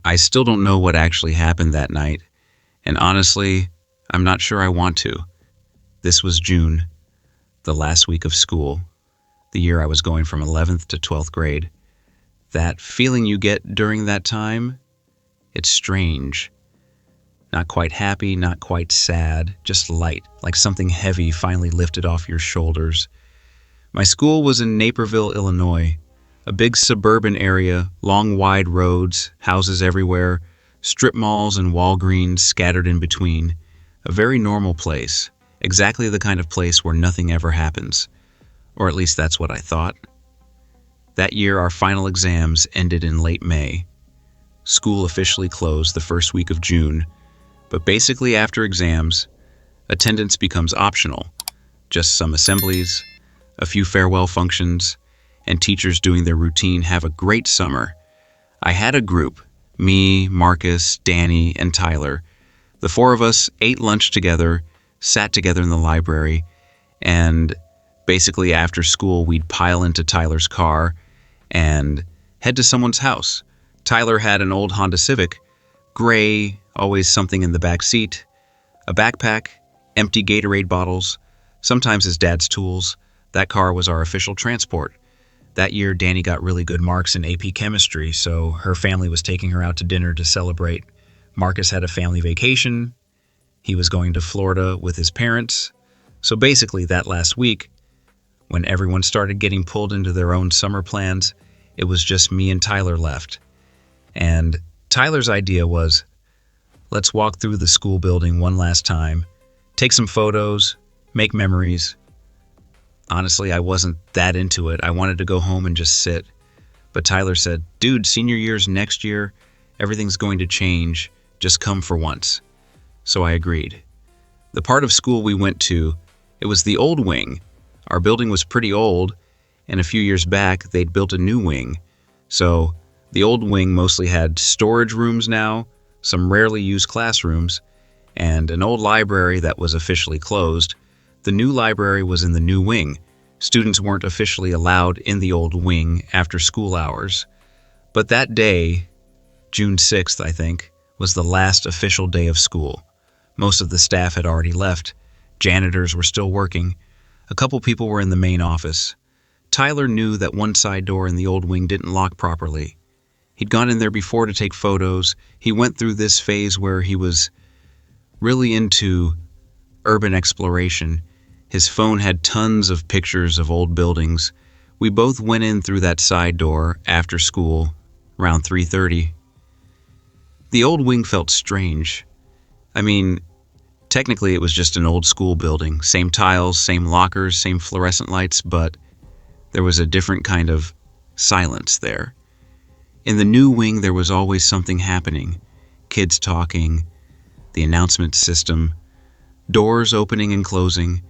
I still don't know what actually happened that night, and honestly, I'm not sure I want to. This was June, the last week of school, the year I was going from 11th to 12th grade. That feeling you get during that time, it's strange. Not quite happy, not quite sad, just light, like something heavy finally lifted off your shoulders. My school was in Naperville, Illinois, a big suburban area, long wide roads, houses everywhere, strip malls and Walgreens scattered in between. A very normal place, exactly the kind of place where nothing ever happens. Or at least that's what I thought. That year, our final exams ended in late May. School officially closed the first week of June, but basically after exams, attendance becomes optional. Just some assemblies, a few farewell functions, and teachers doing their routine. Have a great summer. I had a group, me, Marcus, Danny, and Tyler. The four of us ate lunch together, sat together in the library, and basically after school we'd pile into Tyler's car and head to someone's house. Tyler had an old Honda Civic, gray, always something in the back seat, a backpack, empty Gatorade bottles, sometimes his dad's tools. That car was our official transport. That year, Danny got really good marks in AP chemistry, so her family was taking her out to dinner to celebrate. Marcus had a family vacation. He was going to Florida with his parents. So basically, that last week, when everyone started getting pulled into their own summer plans, it was just me and Tyler left. And Tyler's idea was, let's walk through the school building one last time, take some photos, make memories. Honestly, I wasn't that into it. I wanted to go home and just sit. But Tyler said, dude, senior year's next year. Everything's going to change. Just come for once. So I agreed. The part of school we went to, it was the old wing. Our building was pretty old, and a few years back, they'd built a new wing. So the old wing mostly had storage rooms now, some rarely used classrooms, and an old library that was officially closed. The new library was in the new wing. Students weren't officially allowed in the old wing after school hours. But that day, June 6th, I think, was the last official day of school. Most of the staff had already left. Janitors were still working. A couple people were in the main office. Tyler knew that one side door in the old wing didn't lock properly. He'd gone in there before to take photos. He went through this phase where he was really into urban exploration. His phone had tons of pictures of old buildings. We both went in through that side door after school, around 3:30. The old wing felt strange. I mean, technically it was just an old school building. Same tiles, same lockers, same fluorescent lights, but there was a different kind of silence there. In the new wing, there was always something happening. Kids talking, the announcement system, doors opening and closing.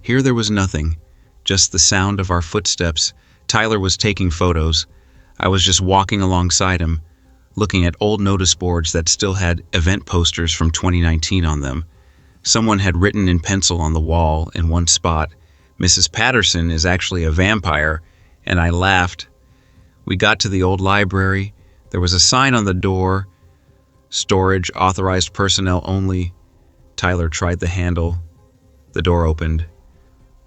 Here there was nothing, just the sound of our footsteps. Tyler was taking photos. I was just walking alongside him, looking at old notice boards that still had event posters from 2019 on them. Someone had written in pencil on the wall in one spot, "Mrs. Patterson is actually a vampire," and I laughed. We got to the old library. There was a sign on the door, "Storage authorized personnel only." Tyler tried the handle. The door opened.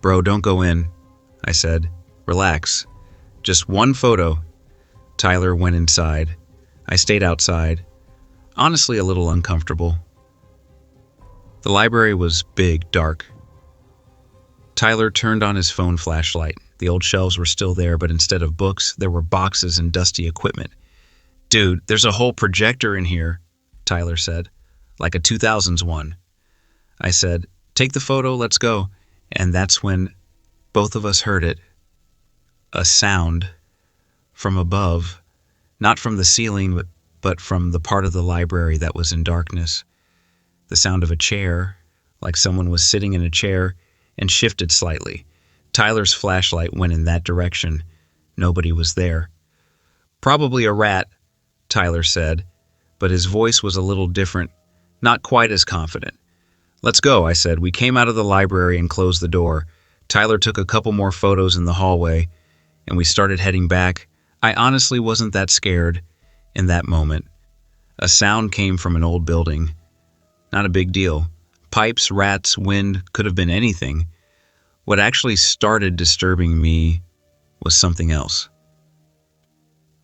"Bro, don't go in," I said. "Relax. Just one photo." Tyler went inside. I stayed outside, honestly a little uncomfortable. The library was big, dark. Tyler turned on his phone flashlight. The old shelves were still there, but instead of books, there were boxes and dusty equipment. "Dude, there's a whole projector in here," Tyler said, "like a 2000s one." I said, "Take the photo, let's go." And that's when both of us heard it. A sound from above, not from the ceiling, but from the part of the library that was in darkness. The sound of a chair, like someone was sitting in a chair, and shifted slightly. Tyler's flashlight went in that direction. Nobody was there. "Probably a rat," Tyler said, but his voice was a little different, not quite as confident. "Let's go," I said. We came out of the library and closed the door. Tyler took a couple more photos in the hallway, and we started heading back. I honestly wasn't that scared in that moment. A sound came from an old building. Not a big deal. Pipes, rats, wind, could have been anything. What actually started disturbing me was something else.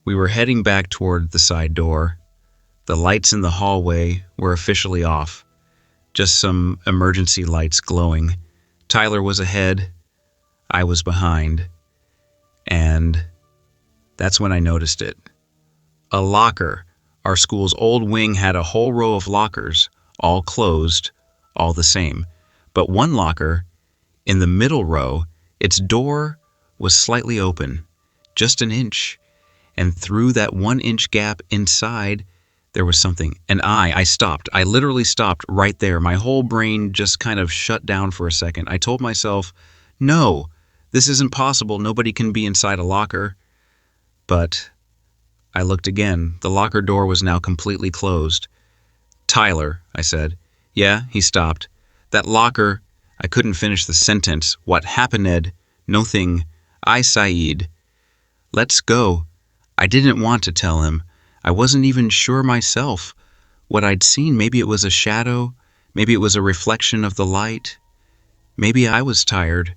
We were heading back toward the side door. The lights in the hallway were officially off, just some emergency lights glowing. Tyler was ahead, I was behind, and that's when I noticed it. A locker. Our school's old wing had a whole row of lockers, all closed, all the same. But one locker, in the middle row, its door was slightly open, just an inch, and through that 1 inch gap inside, there was something. And I stopped. I literally stopped right there. My whole brain just kind of shut down for a second. I told myself, no, this isn't possible. Nobody can be inside a locker. But I looked again. The locker door was now completely closed. Tyler, I said. Yeah, he stopped. That locker, I couldn't finish the sentence. What happened? Nothing. I Saeed. Let's go. I didn't want to tell him. I wasn't even sure myself. What I'd seen, maybe it was a shadow. Maybe it was a reflection of the light. Maybe I was tired.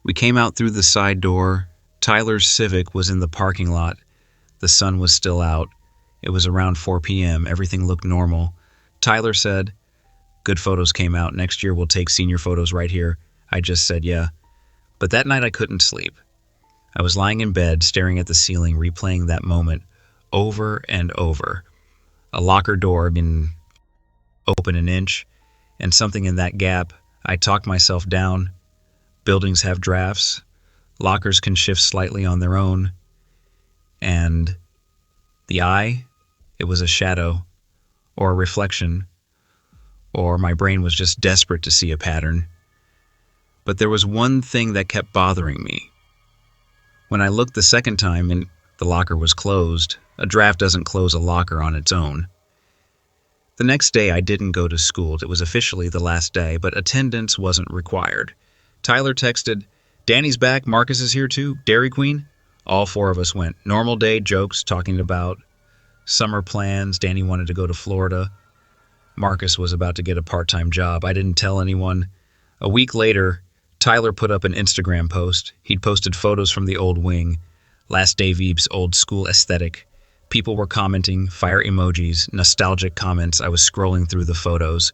We came out through the side door. Tyler's Civic was in the parking lot. The sun was still out. It was around 4 p.m. Everything looked normal. Tyler said, "Good photos came out. Next year we'll take senior photos right here." I just said, "Yeah." But that night I couldn't sleep. I was lying in bed, staring at the ceiling, replaying that moment over and over. A locker door had been open an inch, and something in that gap. I talked myself down. Buildings have drafts. Lockers can shift slightly on their own. And the eye, it was a shadow, or a reflection, or my brain was just desperate to see a pattern. But there was one thing that kept bothering me. When I looked the second time and the locker was closed, a draft doesn't close a locker on its own. The next day I didn't go to school. It was officially the last day, but attendance wasn't required. Tyler texted, "Danny's back, Marcus is here too, Dairy Queen." All four of us went. Normal day, jokes, talking about summer plans. Danny wanted to go to Florida. Marcus was about to get a part-time job. I didn't tell anyone. A week later, Tyler put up an Instagram post. He'd posted photos from the old wing, last day Veeb's old school aesthetic. People were commenting, fire emojis, nostalgic comments. I was scrolling through the photos,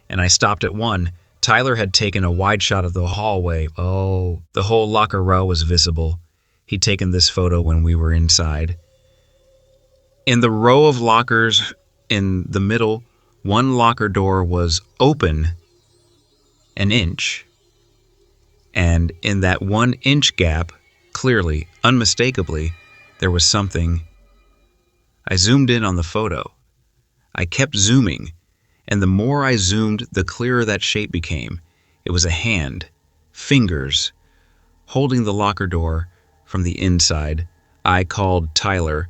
and I stopped at one. Tyler had taken a wide shot of the hallway. Oh, the whole locker row was visible. He'd taken this photo when we were inside. In the row of lockers in the middle, one locker door was open an inch. And in that 1 inch gap, clearly, unmistakably, there was something. I zoomed in on the photo. I kept zooming, and the more I zoomed, the clearer that shape became. It was a hand, fingers, holding the locker door from the inside. I called Tyler.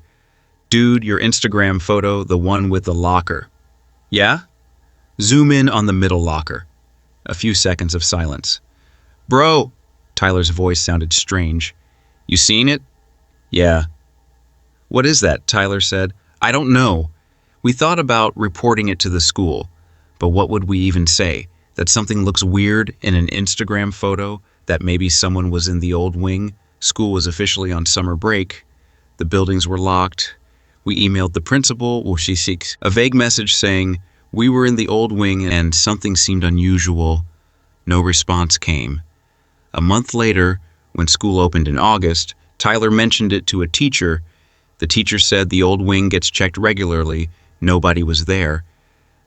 "Dude, your Instagram photo, the one with the locker." "Yeah?" "Zoom in on the middle locker." A few seconds of silence. "Bro," Tyler's voice sounded strange. "You seen it?" "Yeah." "What is that?" Tyler said. "I don't know. We thought about reporting it to the school, but what would we even say? That something looks weird in an Instagram photo? That maybe someone was in the old wing? School was officially on summer break. The buildings were locked. We emailed the principal. Well, she seeks a vague message saying we were in the old wing and something seemed unusual. No response came. A month later, when school opened in August, Tyler mentioned it to a teacher. The teacher said the old wing gets checked regularly. Nobody was there.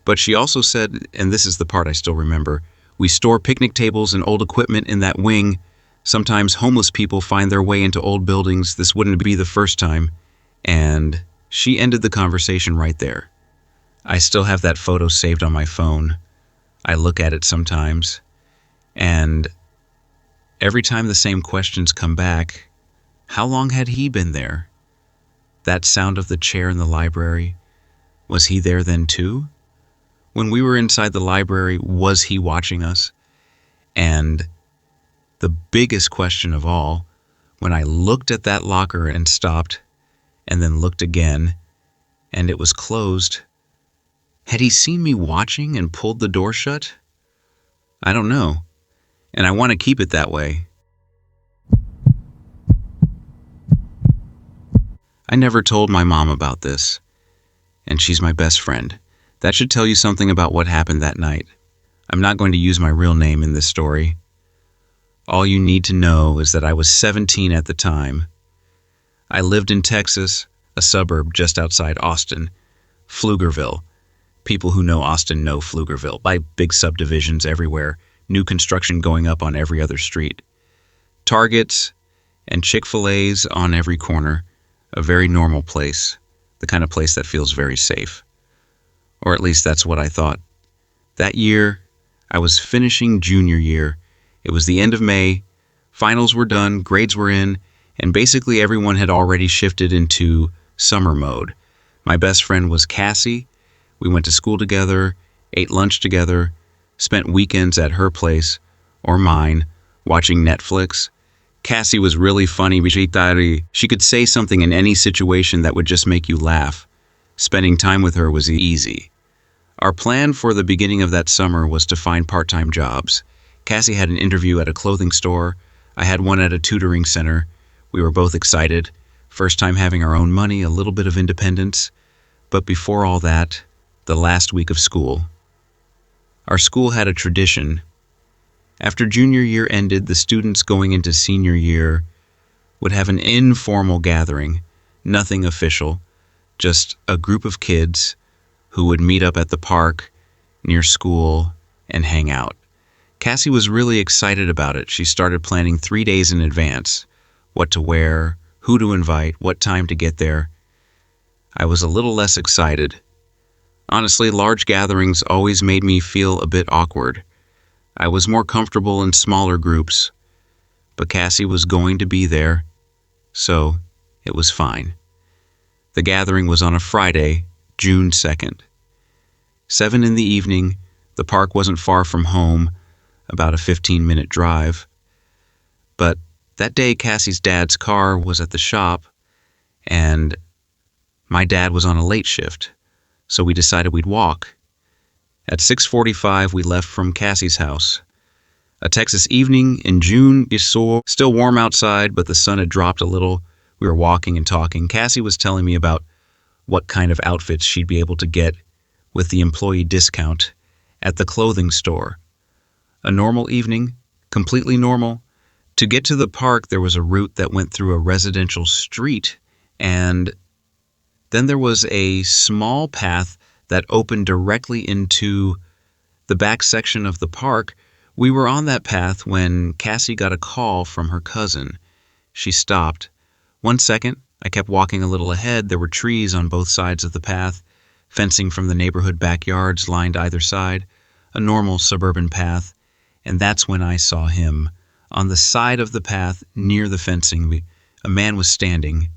But she also said, and this is the part I still remember, "We store picnic tables and old equipment in that wing. Sometimes homeless people find their way into old buildings. This wouldn't be the first time." And she ended the conversation right there. I still have that photo saved on my phone. I look at it sometimes, and every time the same questions come back. How long had he been there? That sound of the chair in the library, was he there then too? When we were inside the library, was he watching us? And the biggest question of all, when I looked at that locker and stopped, and then looked again, and it was closed. Had he seen me watching and pulled the door shut? I don't know, and I want to keep it that way. I never told my mom about this, and she's my best friend. That should tell you something about what happened that night. I'm not going to use my real name in this story. All you need to know is that I was 17 at the time. I lived in Texas, a suburb just outside Austin, Pflugerville. People who know Austin know Pflugerville, by big subdivisions everywhere, new construction going up on every other street. Targets and Chick-fil-A's on every corner, a very normal place, the kind of place that feels very safe. Or at least that's what I thought. That year, I was finishing junior year. It was the end of May, finals were done, grades were in, and basically everyone had already shifted into summer mode. My best friend was Cassie. We went to school together, ate lunch together, spent weekends at her place, or mine, watching Netflix. Cassie was really funny. She could say something in any situation that would just make you laugh. Spending time with her was easy. Our plan for the beginning of that summer was to find part-time jobs. Cassie had an interview at a clothing store. I had one at a tutoring center. We were both excited. First time having our own money, a little bit of independence. But before all that, the last week of school. Our school had a tradition. After junior year ended, the students going into senior year would have an informal gathering, nothing official, just a group of kids who would meet up at the park near school and hang out. Cassie was really excited about it. She started planning 3 days in advance, what to wear, who to invite, what time to get there. I was a little less excited. Honestly, large gatherings always made me feel a bit awkward. I was more comfortable in smaller groups, but Cassie was going to be there, so it was fine. The gathering was on a Friday, June 2nd. 7 in the evening, the park wasn't far from home, about a 15-minute drive. But that day, Cassie's dad's car was at the shop, and my dad was on a late shift, so we decided we'd walk. At 6:45, we left from Cassie's house. A Texas evening in June, still warm outside, but the sun had dropped a little. We were walking and talking. Cassie was telling me about what kind of outfits she'd be able to get with the employee discount at the clothing store. A normal evening, completely normal. To get to the park, there was a route that went through a residential street, and then there was a small path that opened directly into the back section of the park. We were on that path when Cassie got a call from her cousin. She stopped. 1 second, I kept walking a little ahead. There were trees on both sides of the path, fencing from the neighborhood backyards lined either side, a normal suburban path, and that's when I saw him. On the side of the path, near the fencing, a man was standing.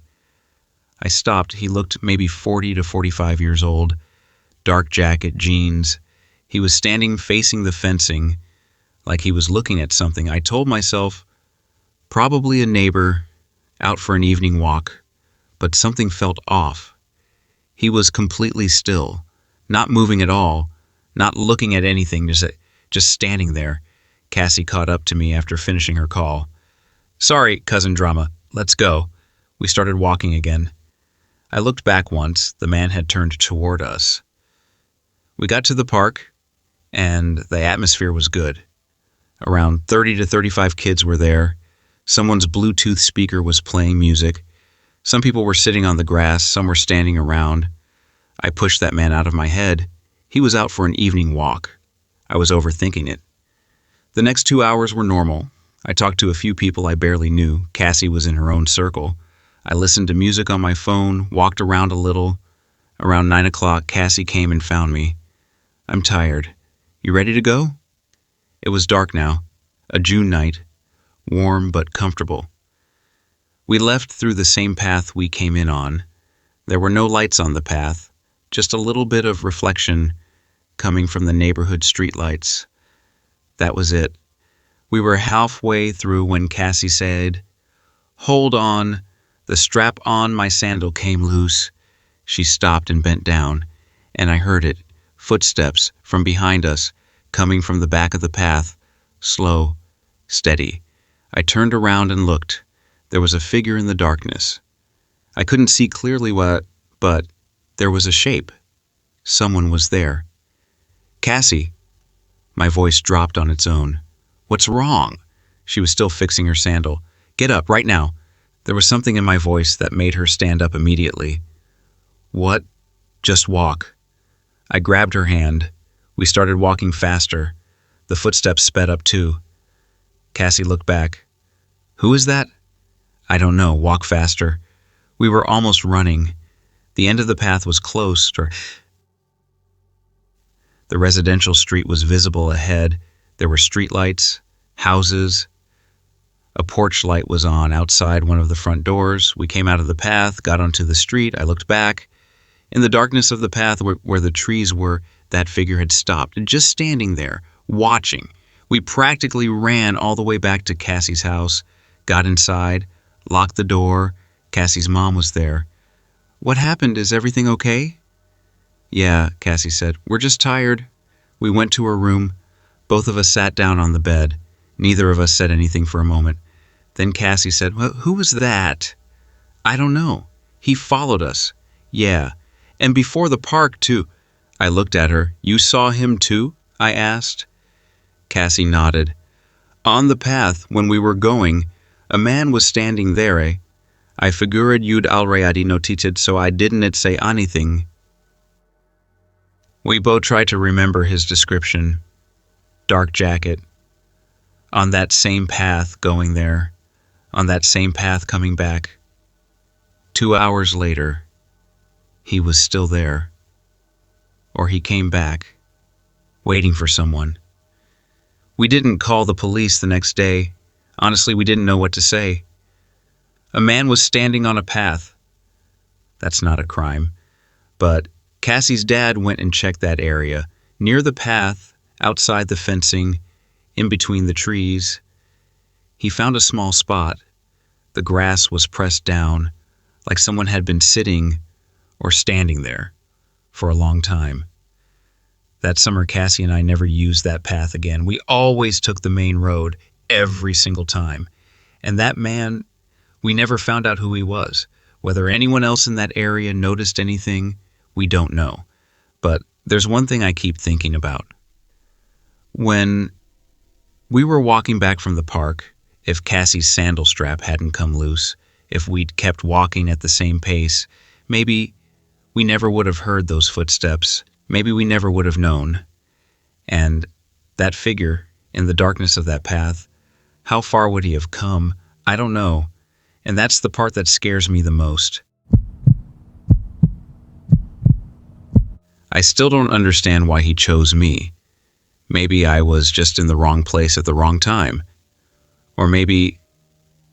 I stopped. He looked maybe 40 to 45 years old, dark jacket, jeans. He was standing facing the fencing, like he was looking at something. I told myself, probably a neighbor out for an evening walk, but something felt off. He was completely still, not moving at all, not looking at anything, just standing there. Cassie caught up to me after finishing her call. "Sorry, cousin drama. Let's go." We started walking again. I looked back once. The man had turned toward us. We got to the park, and the atmosphere was good. Around 30 to 35 kids were there. Someone's Bluetooth speaker was playing music. Some people were sitting on the grass, some were standing around. I pushed that man out of my head. He was out for an evening walk. I was overthinking it. The next 2 hours were normal. I talked to a few people I barely knew. Cassie was in her own circle. I listened to music on my phone, walked around a little. Around 9 o'clock, Cassie came and found me. "I'm tired. You ready to go?" It was dark now, a June night, warm but comfortable. We left through the same path we came in on. There were no lights on the path, just a little bit of reflection coming from the neighborhood streetlights. That was it. We were halfway through when Cassie said, "Hold on." The strap on my sandal came loose. She stopped and bent down, and I heard it, footsteps from behind us, coming from the back of the path, slow, steady. I turned around and looked. There was a figure in the darkness. I couldn't see clearly what, but there was a shape. Someone was there. Cassie. My voice dropped on its own. What's wrong? She was still fixing her sandal. Get up, right now. There was something in my voice that made her stand up immediately. What? Just walk. I grabbed her hand. We started walking faster. The footsteps sped up too. Cassie looked back. Who is that? I don't know. Walk faster. We were almost running. The end of the path was close. The residential street was visible ahead. There were streetlights, houses. A porch light was on outside one of the front doors. We came out of the path, got onto the street. I looked back. In the darkness of the path where the trees were, that figure had stopped, and just standing there, watching. We practically ran all the way back to Cassie's house, got inside, locked the door. Cassie's mom was there. What happened? Is everything okay? Yeah, Cassie said. We're just tired. We went to her room. Both of us sat down on the bed. Neither of us said anything for a moment. Then Cassie said, well, who was that? I don't know. He followed us. Yeah. And before the park, too. I looked at her. You saw him, too? I asked. Cassie nodded. On the path, when we were going, a man was standing there, eh? I figured you'd already noticed, so I didn't say anything. We both tried to remember his description. Dark jacket. On that same path going there. On that same path coming back. 2 hours later, he was still there. Or he came back, waiting for someone. We didn't call the police the next day. Honestly, we didn't know what to say. A man was standing on a path. That's not a crime. But Cassie's dad went and checked that area, near the path, outside the fencing, in between the trees. He found a small spot. The grass was pressed down, like someone had been sitting or standing there for a long time. That summer, Cassie and I never used that path again. We always took the main road every single time. And that man, we never found out who he was. Whether anyone else in that area noticed anything, we don't know. But there's one thing I keep thinking about. When we were walking back from the park, if Cassie's sandal strap hadn't come loose, if we'd kept walking at the same pace, maybe we never would have heard those footsteps. Maybe we never would have known. And that figure in the darkness of that path, how far would he have come? I don't know. And that's the part that scares me the most. I still don't understand why he chose me. Maybe I was just in the wrong place at the wrong time. Or maybe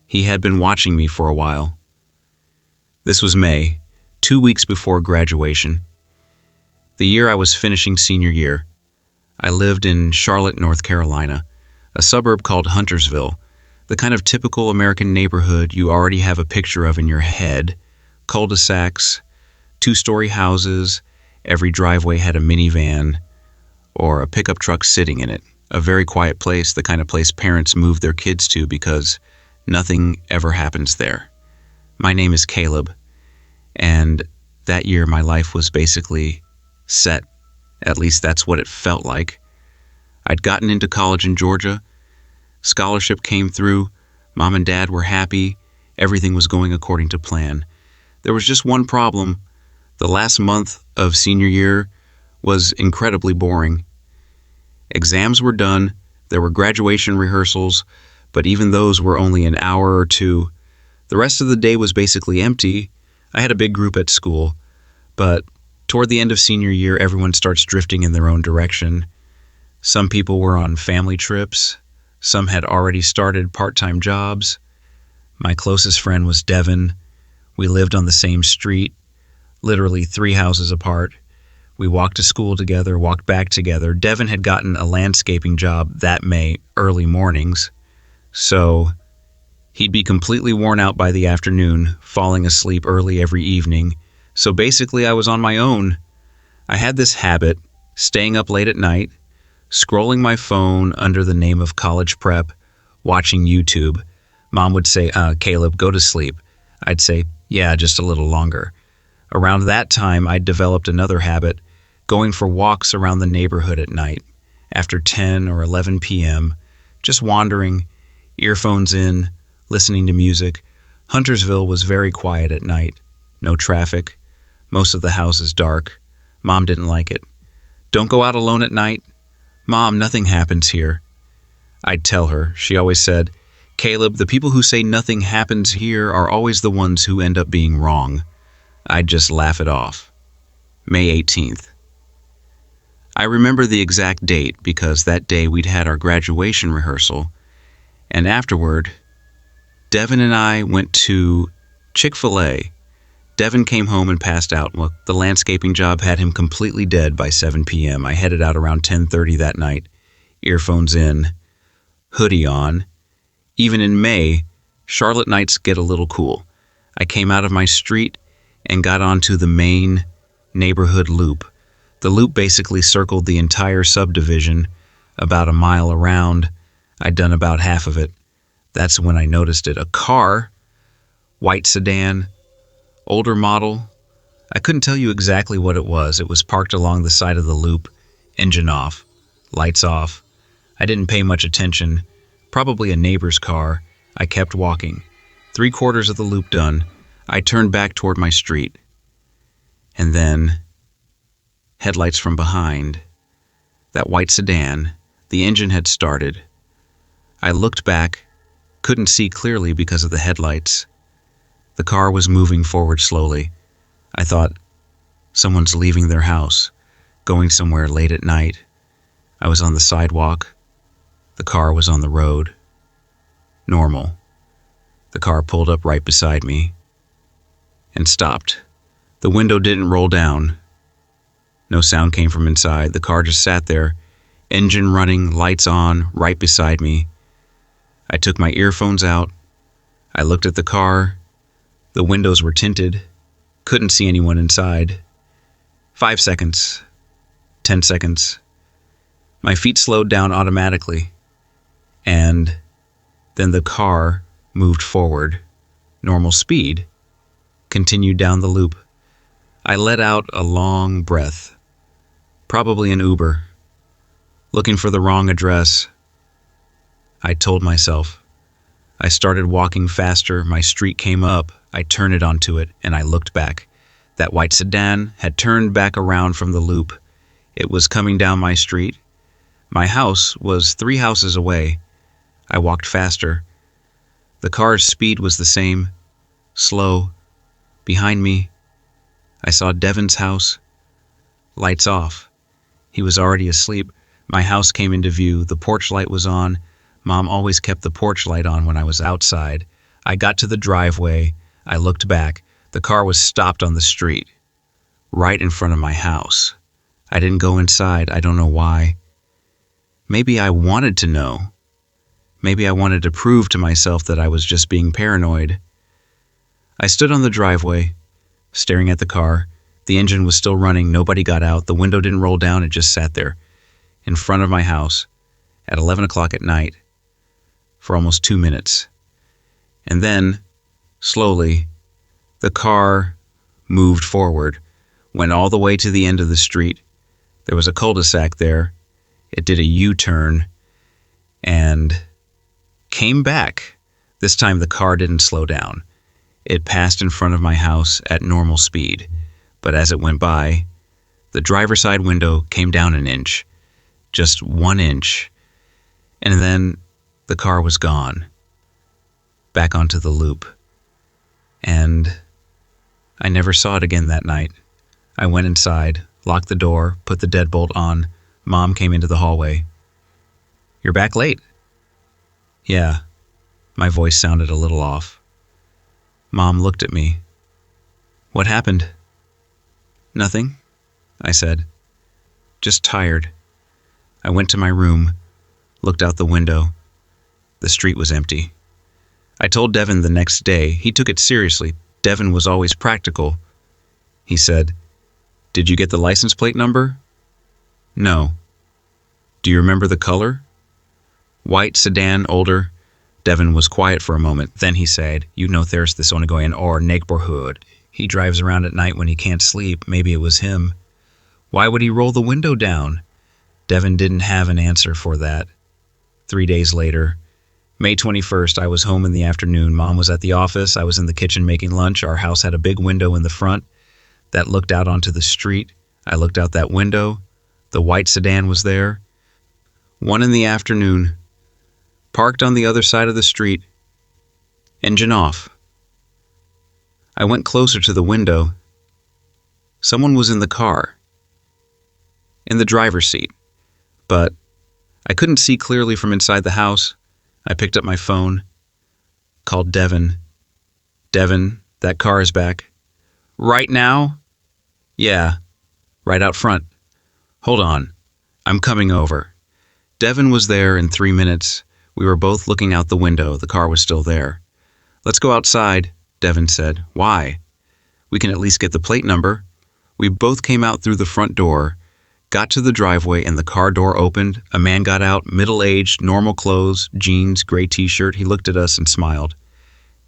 he had been watching me for a while. This was May, 2 weeks before graduation. The year I was finishing senior year. I lived in Charlotte, North Carolina, a suburb called Huntersville, the kind of typical American neighborhood you already have a picture of in your head. Cul-de-sacs, 2-story houses, every driveway had a minivan or a pickup truck sitting in it. A very quiet place, the kind of place parents move their kids to because nothing ever happens there. My name is Caleb, and that year my life was basically set. At least that's what it felt like. I'd gotten into college in Georgia. Scholarship came through. Mom and Dad were happy. Everything was going according to plan. There was just one problem. The last month of senior year was incredibly boring. Exams were done. There were graduation rehearsals, but even those were only an hour or two. The rest of the day was basically empty. I had a big group at school, but toward the end of senior year, everyone starts drifting in their own direction. Some people were on family trips. Some had already started part-time jobs. My closest friend was Devin. We lived on the same street, literally 3 houses apart. We walked to school together, walked back together. Devin had gotten a landscaping job that May, early mornings. So he'd be completely worn out by the afternoon, falling asleep early every evening, So basically, I was on my own. I had this habit, staying up late at night, scrolling my phone under the name of college prep, watching YouTube. Mom would say, Caleb, go to sleep. I'd say, yeah, just a little longer. Around that time, I'd developed another habit, going for walks around the neighborhood at night, after 10 or 11 p.m., just wandering, earphones in, listening to music. Huntersville was very quiet at night. No traffic. Most of the house is dark. Mom didn't like it. Don't go out alone at night. Mom, nothing happens here. I'd tell her. She always said, Caleb, the people who say nothing happens here are always the ones who end up being wrong. I'd just laugh it off. May 18th. I remember the exact date because that day we'd had our graduation rehearsal, and afterward, Devin and I went to Chick-fil-A. Devin came home and passed out. Well, the landscaping job had him completely dead by 7 p.m. I headed out around 10:30 that night, earphones in, hoodie on. Even in May, Charlotte nights get a little cool. I came out of my street and got onto the main neighborhood loop. The loop basically circled the entire subdivision, about a mile around. I'd done about half of it. That's when I noticed it. A car, white sedan, older model. I couldn't tell you exactly what it was. It was parked along the side of the loop, engine off, lights off. I didn't pay much attention. Probably a neighbor's car. I kept walking. 3/4 of the loop done, I turned back toward my street. And then, headlights from behind. That white sedan, the engine had started. I looked back, couldn't see clearly because of the headlights. The car was moving forward slowly. I thought, someone's leaving their house, going somewhere late at night. I was on the sidewalk. The car was on the road. Normal. The car pulled up right beside me and stopped. The window didn't roll down. No sound came from inside. The car just sat there, engine running, lights on, right beside me. I took my earphones out. I looked at the car. The windows were tinted. Couldn't see anyone inside. 5 seconds. 10 seconds. My feet slowed down automatically. And then the car moved forward. Normal speed. Continued down the loop. I let out a long breath. Probably an Uber. Looking for the wrong address. I told myself. I started walking faster. My street came up. I turned it onto it, and I looked back. That white sedan had turned back around from the loop. It was coming down my street. My house was 3 houses away. I walked faster. The car's speed was the same. Slow. Behind me, I saw Devin's house. Lights off. He was already asleep. My house came into view. The porch light was on. Mom always kept the porch light on when I was outside. I got to the driveway. I looked back. The car was stopped on the street, right in front of my house. I didn't go inside. I don't know why. Maybe I wanted to know. Maybe I wanted to prove to myself that I was just being paranoid. I stood on the driveway, staring at the car. The engine was still running. Nobody got out. The window didn't roll down. It just sat there in front of my house at 11 o'clock at night for almost 2 minutes. And then, slowly, the car moved forward, went all the way to the end of the street. There was a cul-de-sac there. It did a U-turn and came back. This time the car didn't slow down. It passed in front of my house at normal speed, but as it went by, the driver's side window came down an inch, just 1 inch, and then the car was gone, back onto the loop. And I never saw it again that night. I went inside, locked the door, put the deadbolt on. Mom came into the hallway. "You're back late." "Yeah." My voice sounded a little off. Mom looked at me. "What happened?" "Nothing," I said. "Just tired." I went to my room, looked out the window. The street was empty. I told Devin the next day. He took it seriously. Devin was always practical. He said, "Did you get the license plate number?" "No." "Do you remember the color?" "White sedan, older." Devin was quiet for a moment. Then he said, "You know there's this Onagoyan or neighborhood. He drives around at night when he can't sleep. Maybe it was him." "Why would he roll the window down?" Devin didn't have an answer for that. 3 days later, May 21st, I was home in the afternoon. Mom was at the office. I was in the kitchen making lunch. Our house had a big window in the front that looked out onto the street. I looked out that window. The white sedan was there. 1 in the afternoon. Parked on the other side of the street. Engine off. I went closer to the window. Someone was in the car. In the driver's seat. But I couldn't see clearly from inside the house. I picked up my phone. Called Devin. "Devin, that car is back." "Right now?" "Yeah, right out front." "Hold on. I'm coming over." Devin was there in 3 minutes. We were both looking out the window. The car was still there. "Let's go outside," Devin said. "Why?" "We can at least get the plate number." We both came out through the front door, got to the driveway, and the car door opened. A man got out, middle-aged, normal clothes, jeans, gray t-shirt. He looked at us and smiled.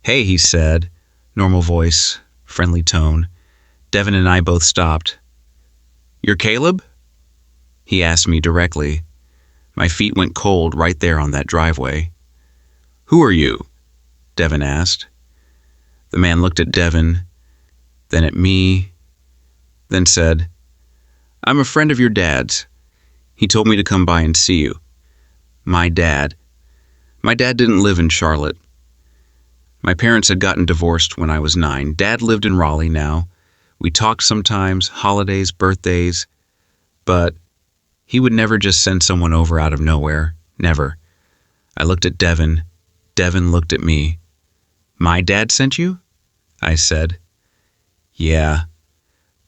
"Hey," he said, normal voice, friendly tone. Devin and I both stopped. "You're Caleb?" He asked me directly. My feet went cold right there on that driveway. "Who are you?" Devin asked. The man looked at Devin, then at me, then said, "I'm a friend of your dad's. He told me to come by and see you." My dad. My dad didn't live in Charlotte. My parents had gotten divorced when I was 9. Dad lived in Raleigh now. We talked sometimes, holidays, birthdays, but he would never just send someone over out of nowhere. Never. I looked at Devin. Devin looked at me. "My dad sent you?" I said. "Yeah."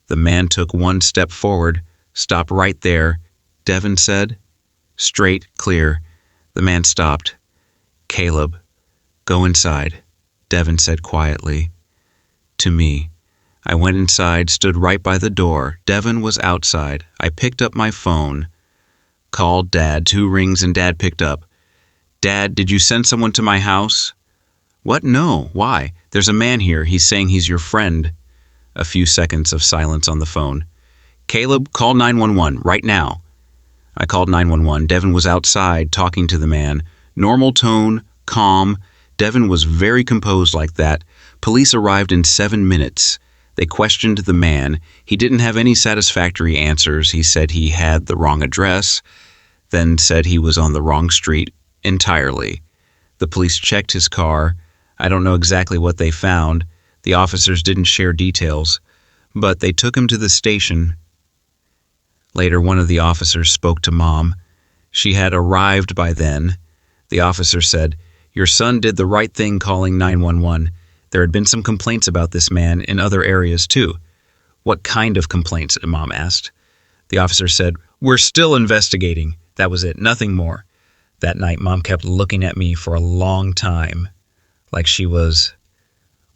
The man took 1 step forward, stopped right there. Devin said, "Straight, clear." The man stopped. "Caleb, go inside," Devin said quietly. To me. I went inside, stood right by the door. Devin was outside. I picked up my phone. Called Dad. 2 rings and Dad picked up. "Dad, did you send someone to my house?" "What? No. Why? There's a man here. He's saying he's your friend." A few seconds of silence on the phone. "Caleb, call 911 right now." I called 911. Devin was outside talking to the man. Normal tone, calm. Devin was very composed like that. Police arrived in 7 minutes. They questioned the man. He didn't have any satisfactory answers. He said he had the wrong address, then said he was on the wrong street entirely. The police checked his car. I don't know exactly what they found. The officers didn't share details, but they took him to the station. Later, one of the officers spoke to Mom. She had arrived by then. The officer said, "Your son did the right thing calling 911. There had been some complaints about this man in other areas too." "What kind of complaints?" Mom asked. The officer said, "We're still investigating." That was it, nothing more. That night, Mom kept looking at me for a long time, like she was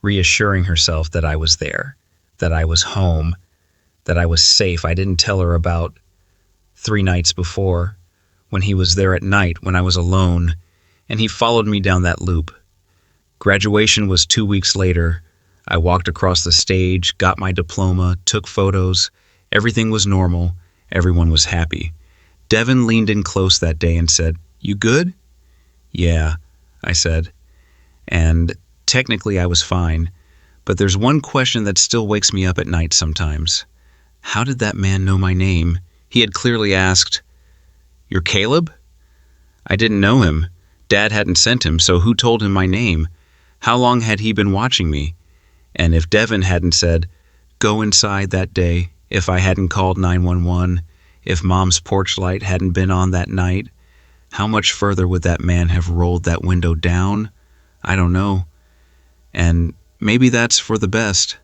reassuring herself that I was there, that I was home, that I was safe. I didn't tell her about 3 nights before, when he was there at night, when I was alone, and he followed me down that loop. Graduation was 2 weeks later. I walked across the stage, got my diploma, took photos. Everything was normal. Everyone was happy. Devin leaned in close that day and said, "You good?" "Yeah," I said. And technically I was fine, but there's one question that still wakes me up at night sometimes. How did that man know my name? He had clearly asked, "You're Caleb?" I didn't know him. Dad hadn't sent him, so who told him my name? How long had he been watching me? And if Devin hadn't said, "Go inside" that day, if I hadn't called 911, if Mom's porch light hadn't been on that night, how much further would that man have rolled that window down? I don't know. And maybe that's for the best.